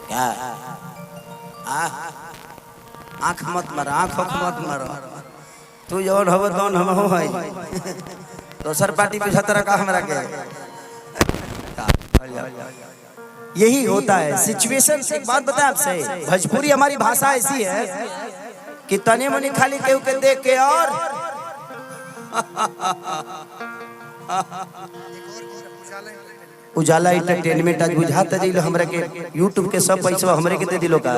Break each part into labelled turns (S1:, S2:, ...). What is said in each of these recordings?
S1: क्या आँख मत मार, आँख मत मार। तू जौन हो तौन हम हो है दोसर पार्टी पे छतरा का हमरा के। यही होता है सिचुएशन। एक बात बताएं आपसे, भोजपुरी हमारी भाषा ऐसी है कि तने मनी खाली केहू के देख के और उजाला एंटरटेनमेंट आज बुझाता जिलो हमरा के यूट्यूब के सब पैसा हमरे के दे दिलो का।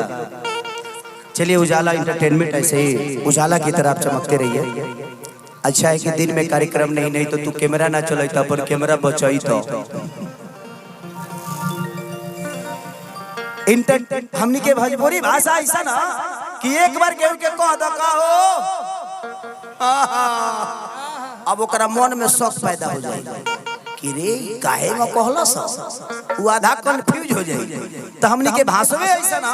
S1: चलिए उजाला एंटरटेनमेंट ऐसे ही उजाला की तरह आप चमकते रहिए। अच्छा है कि दिन में कार्यक्रम नहीं तो तू कैमरा ना चलता पर कैमरा बचाई तो हमनी के भोजपुरी भाषा ऐसा ना कि एक बार केहू के कह द का हो अब ओकरा मन में शौक पैदा हो जाएगा कि रे काहे में कहला सा वो आधा कंफ्यूज हो जाए। तो हमनी के भाषा में ऐसा ना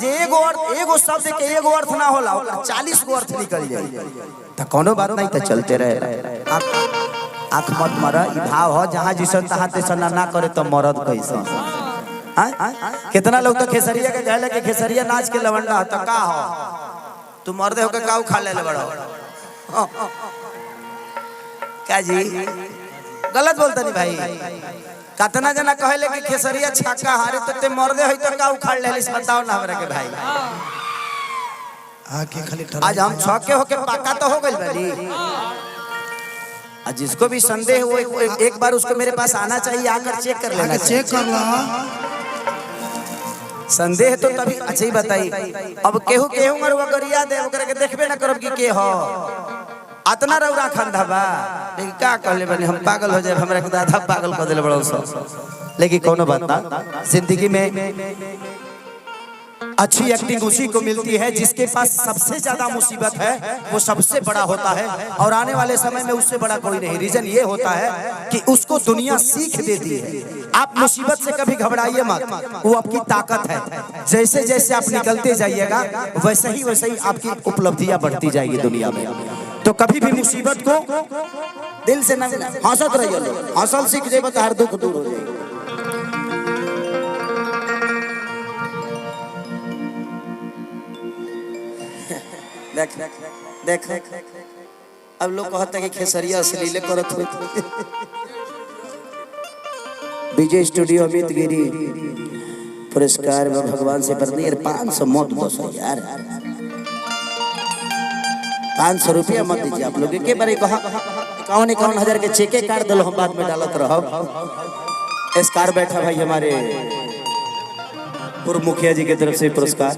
S1: जे एगो शब्द के एगो अर्थ ना होला 40 गो अर्थ निकल जाए। तो कोनो बात नहीं तो चलते रहे। आँख मत मारा, ई भाव हो जहाँ जिसन तहाँ तेसन ना करे तो मरद कैसा। कितना लोग तो खेसरिया के कहले कि खेसरिया नाच के लवंडा तो का हो तू मर्दे होके काऊ खा ले बड़ो क्या जी गलत बोलता नहीं भाई। कितना जना कहले कि खेसरिया छक्का हारे तो ते मर्दे होई तो काऊ खा ले इस बताओ ना हमरा के भाई।
S2: आके खाली
S1: आज हम छक्के होके पक्का तो हो गइल बानी। जिसको भी संदेह हो एक बार उसको मेरे पास आना चाहिए, आकर चेक कर लेना।
S2: चेक कर ला
S1: संदेह तो तभी अच्छा ही बताई। अब केहू केहू मरवा गरिया दे ओकरा के देखबे ना करब कि के हो अतना रौरा खंडा बा। लेकिन का कहले बने हम पागल हो जाए, हमरा के आधा पागल कर देले बड़ो सब। लेकिन कोनो बात ना, जिंदगी में अच्छी एक्टिंग उसी को मिलती है जिसके पास सबसे ज्यादा मुसीबत है, वो सबसे बड़ा होता है। और आने वाले समय में उससे बड़ा कोई नहीं। रीजन ये होता है कि उसको दुनिया सीख देती है। आप मुसीबत से कभी घबराइए मत, वो आपकी ताकत है। जैसे जैसे आप निकलते जाइएगा वैसे ही आपकी उपलब्धियां बढ़ती जाएगी दुनिया में। तो कभी भी मुसीबत को दिल से न हंसत रहिए, हंसल सीख जेबे तो हर दुख दूर हो जाएगा। देख अब लोग कहते हैं कि खेसरिया अश्लील करत हो। विजय स्टूडियो अमित गिरी पुरस्कार में भगवान से बरनी 500 मत दो यार, 500 रुपया मत दीजिए आप लोग के बारे। 51 हजार के चेके काट दलो, हम बाद में डालत रहो। स्कार बैठा भाई हमारे पूर्व मुखिया जी की तरफ से पुरस्कार।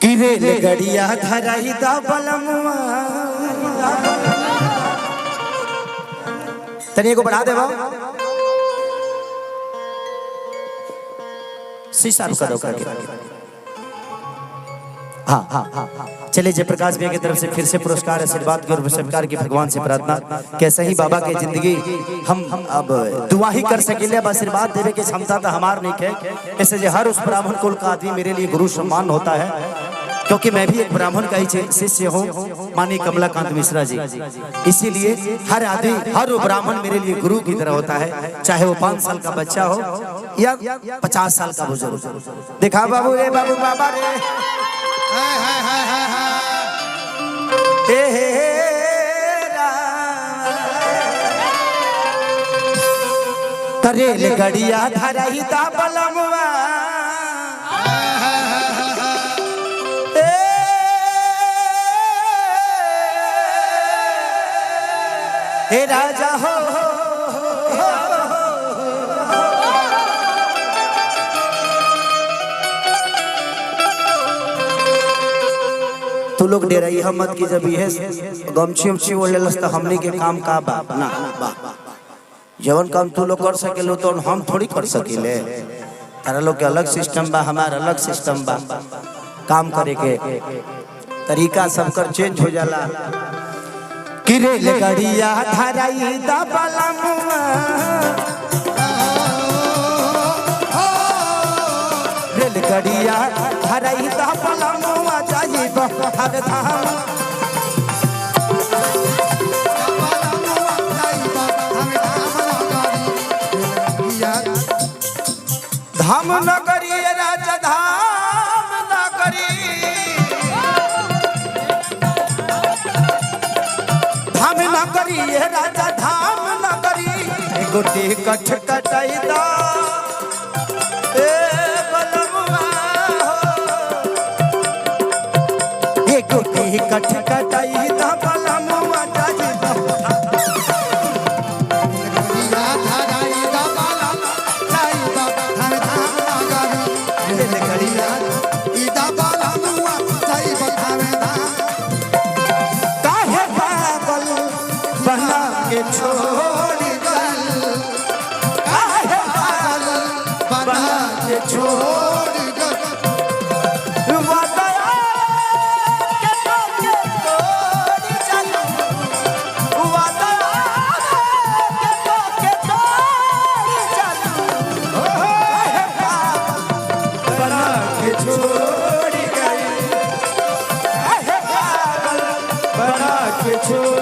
S1: कि रे गड़िया धराई दा बलमुआ तनिए को बढ़ा देबो शीशा करो करके। हाँ चलिए जयप्रकाश भैया की तरफ से फिर से पुरस्कार आशीर्वाद की और सरकार की भगवान से प्रार्थना कैसे ही बाबा के जिंदगी हम अब दुआ ही कर सकेले। अब आशीर्वाद देवे की क्षमता तो हमार नहीं है। ऐसे जो हर उस ब्राह्मण कुल का आदमी मेरे लिए गुरु सम्मान होता है, क्योंकि मैं भी एक ब्राह्मण का ही शिष्य हूँ माननीय कमलाकांत मिश्रा जी। इसीलिए हर आदमी हर ब्राह्मण मेरे लिए गुरु की तरह होता है, चाहे वो 5 साल का बच्चा हो या 50 साल का बुजुर्ग। देखा बाबू रे बाबू बाबा रे करेल गड़िया धराई दा बलमुआ हे राजा हो तू लोग डेराई हम मत की जब ये गमछी उमछी ओढ़ लेलस तो हमने के काम का बा ना बा जवन काम तू लोग कर सकेलो तो हम थोड़ी कर सकेले। तारा लोग के अलग सिस्टम बा, हमारा अलग सिस्टम बा। काम करे के तरीका सबकर चेंज हो जाला। किरे ले गड़िया धराई दा बलमुआ रेल गड़िया धराई दा बलमुआ जाई हर धाम या धाम न करी ये राजा धाम न करी एगो टिकट कटाई दा ए बलमुआ एगो टिकट कटाई दा बलमुआ जाजी दा बना के छोड़ गल काहे पागल बना के छोड़ गल वादया के तोड़ चल वादया के तोड़ चल काहे पागल बना के छोड़ गई काहे पागल बना के छोड़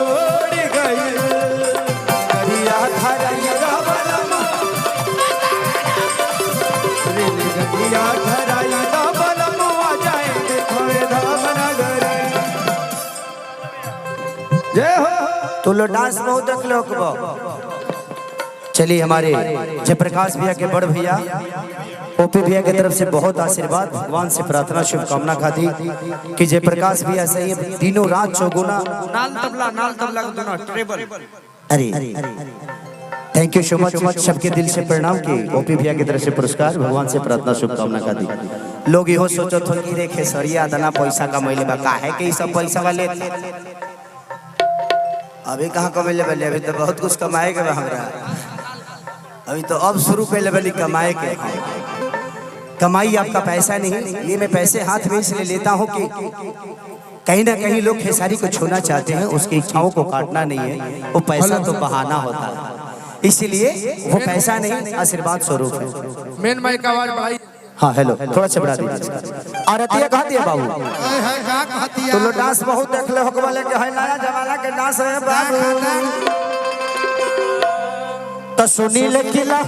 S1: तो लो डांस बहुत देख लो। चलिए हमारे जयप्रकाश भैया के बड़ भैया ओपी भैया की तरफ से बहुत आशीर्वाद, भगवान से प्रार्थना शुभकामना खाती कि जयप्रकाश भैया सही दिनों रात चौगुना नाल तबला दोनों ट्रेबल। अरे थैंक यू सो मच, सबके दिल से प्रणाम की ओपी भैया की तरफ से पुरस्कार, भगवान से प्रार्थना शुभकामना खाती। लोग यो सोचो थो कि रे खेसरिया दाना पैसा कमैले बा काहे के सब पैसा वाले अभी कहाँ कमेले वाले, अभी तो बहुत कुछ कमाएगा हमरा, अभी तो अब शुरू पहले वाली कमाए के। कमाई आपका पैसा नहीं, ये मैं पैसे हाथ में इसलिए लेता हूँ कि कहीं ना कहीं लोग खेसारी को छूना चाहते हैं, उसकी इच्छाओं को काटना नहीं है, वो पैसा तो बहाना होता है, इसीलिए वो पैसा नहीं आशीर्वाद स्वरूप है।
S2: मेन माइक का आवाज बढ़ाई।
S1: हाँ हेलो, थोड़ा सा बढ़ा दीजिए। आरतिया कहा दिया बाबू, तो लो डांस बहुत देख ले हो वाले के है, नया जमाना के डांस है बाबू। तो सुनी ले किला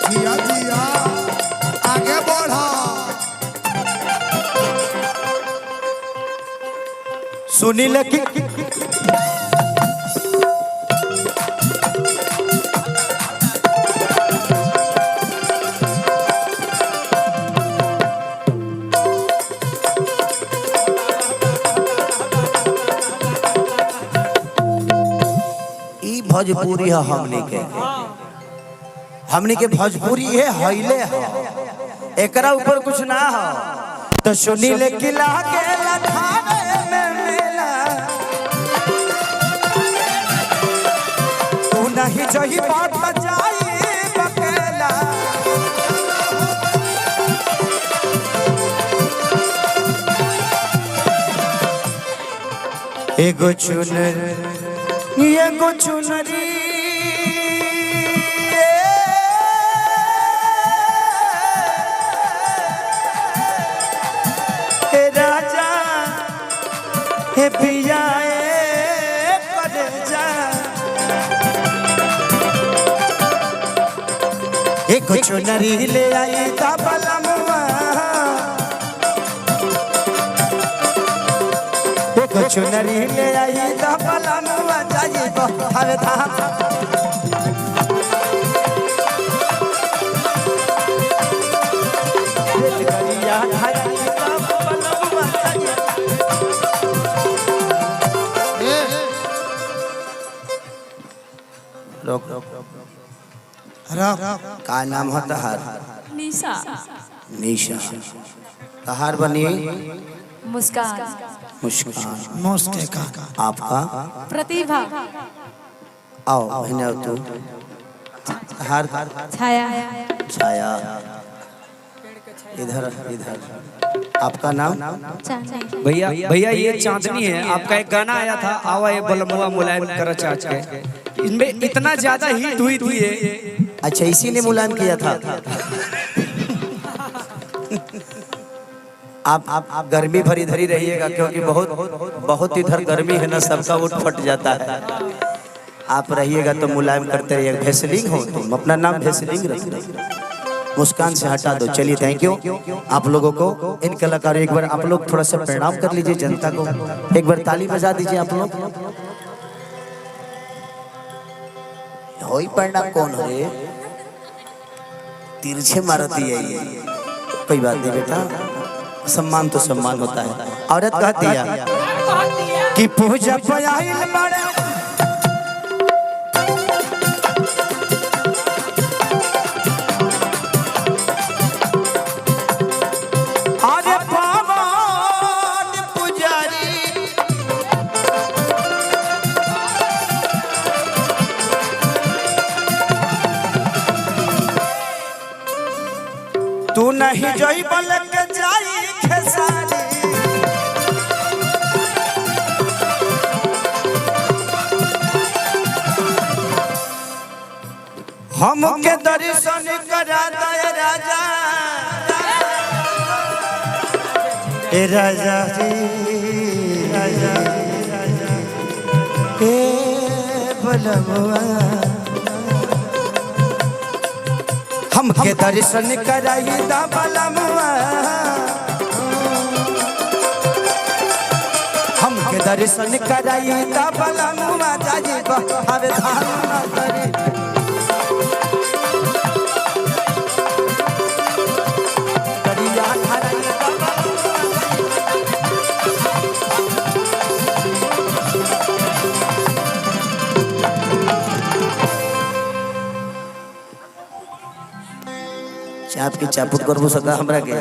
S2: जिया जिया आगे बढ़ा,
S1: सुनी ले कि भोजपुरी है हमने के भोजपुरी है हईले है, एकरा ऊपर कुछ ना हो। तो सुनी ले किला के लखावे में मेला तू नहीं जही बात बजाई बकेला एगो चुनरी राजा हे पिया एक चुनरी ले आई ता बलमुआ, एक चुनरी ले आई ता बलमुआ जाई हर धाम। का नाम है तहार?
S3: निशा।
S1: निशा। तहार बनी
S3: मुस्कान।
S1: मुस्कान।
S2: मुस्कान।
S1: आपका?
S3: प्रतिभा।
S1: आओ बहना तू। तहार?
S3: छाया।
S1: छाया। इधर इधर। आपका नाम?
S4: भैया भैया ये चांदनी है। आपका एक गाना आया था आवा ये बलमुआ मुलायम कर चाच के, इनमें इतना ज्यादा हिट हुई थी ये।
S1: अच्छा इसी ने मुलायम किया था। आप गर्मी भर इधर ही रहिएगा क्योंकि बहुत इधर गर्मी है ना, सबका उठ फट जाता है। आप रहिएगा तो मुलायम करते रहिएगा। भेसलिंग हो तुम, अपना नाम भेसलिंग रखना। मुस्कान से हटा दो। चलिए थैंक यू आप लोगों को, इन कलाकारों। एक बार आप लोग थोड़ा सा प्रणाम कर लीजिए जनता को, एक बार ताली बजा दीजिए आप लोग। होई प्रणाम कौन हो रे, तिरछे मारती है ये। कोई बात नहीं बेटा, सम्मान तो सम्मान होता है। औरत कहती है कि पूजा पयाइल बड़े अरे पावन पुजारी, तू नहीं जोई बल के जाई खेसारी। हमके दर्शन करा दे राजा, ए राजा रे राजा, ए बलवा हमके दर्शन कराई दा बलवा, हमके दर्शन कराई दा बलवा। जाई हवे धान करी करिया हराई दा चाप की चापुट करबो सका हमरा के।